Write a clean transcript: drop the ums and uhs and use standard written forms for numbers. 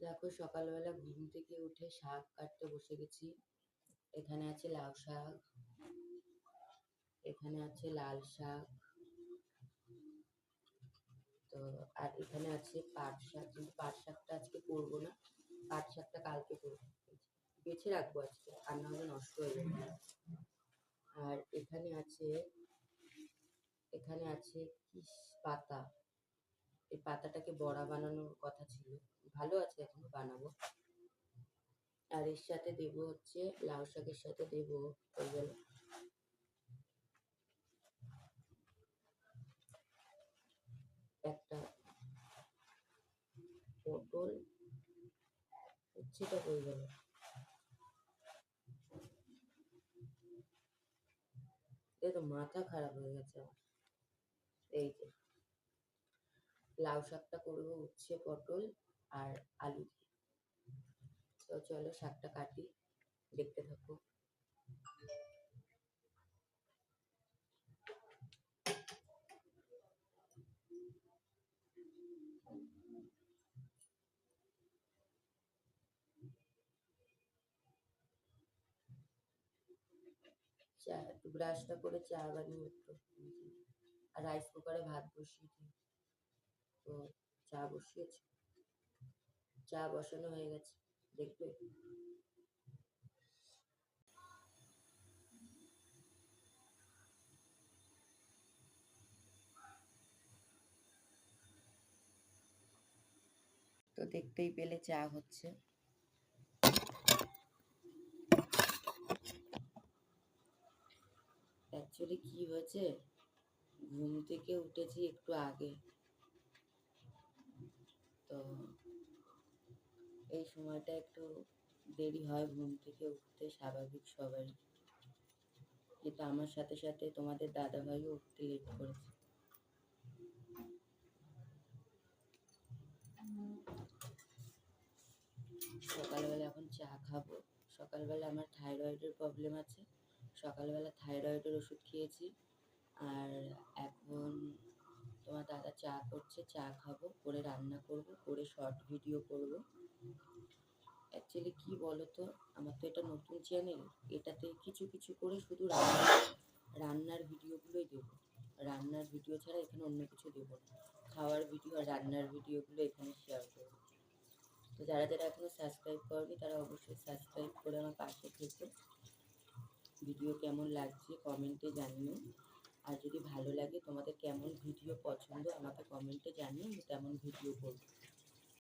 দেখো সকালবেলা ঘুম থেকে উঠে শাক কাটতে বসে গেছি। এখানে আছে লাউ শাক, এখানে আছে লাল শাক, তো আর এখানে আছে পাট শাক, কিন্তু পাট শাকটা আজকে করবো না, পাট শাকটা কালকে করবো, বেছে রাখবো আজকে, আর না হলে নষ্ট হয়ে যাবে। আর এখানে আছে কি পাতা, এই পাতাটাকে বড়া বানানোর কথা ছিল, ভালো আছে, এখন বানাবো। আর এর সাথে দেবো হচ্ছে লাউ শাকের সাথে দেবো একটা পটল, উচ্ছেটা হয়ে গেল, এই তো মাথা খারাপ হয়ে গেছে আমার। এই যে লাউ শাকটা করবো উচ্ছে পটল আর আলু দিয়ে। তো চলো শাকটা কাটি, দেখতে থাকো। চা একটু ব্রাশটা করে চা বানিয়ে একটু, আর রাইস কুকারে ভাত বসিয়ে দিই, তো চা বসিয়েছি, চা বসানো হয়ে গেছে, দেখবে। তো দেখতেই পেলে চা হচ্ছে। অ্যাকচুয়ালি কি হয়েছে, ঘুম থেকে উঠেছি একটু আগে, তো এই সময়টা একটু দেরি হয় ঘুম থেকে উঠতে, স্বাভাবিক সবারই, কিন্তু আমার সাথে সাথে তোমাদের দাদাভাইও উঠতে লেট করেছে। সকালবেলা এখন চা খাবো। সকালবেলা আমার থাইরয়েডের প্রবলেম আছে, সকালবেলা থাইরয়েডের ওষুধ খেয়েছি, আর এখন তোমার দাদা চা করছে, চা খাবো, করে রান্না করব, করে শর্ট ভিডিও করব। অ্যাকচুয়ালি কি বলতো, আমার তো এটা নতুন চ্যানেল, এটাতে কিছু কিছু করে শুধু রান্নার ভিডিওগুলোই দেবো, রান্নার ভিডিও ছাড়া এখানে অন্য কিছু দেবো না, খাওয়ার ভিডিও আর রান্নার ভিডিওগুলো এখানে শেয়ার করবো। তো যারা যারা এখনো সাবস্ক্রাইব করনি তারা অবশ্যই সাবস্ক্রাইব করে আমার পাশে থেকো। ভিডিও কেমন লাগছে কমেন্টে জানিও, আর যদি ভালো লাগে, তোমাদের কেমন ভিডিও পছন্দ আমাকে কমেন্টে জানিও, আমি তেমন ভিডিও করবো।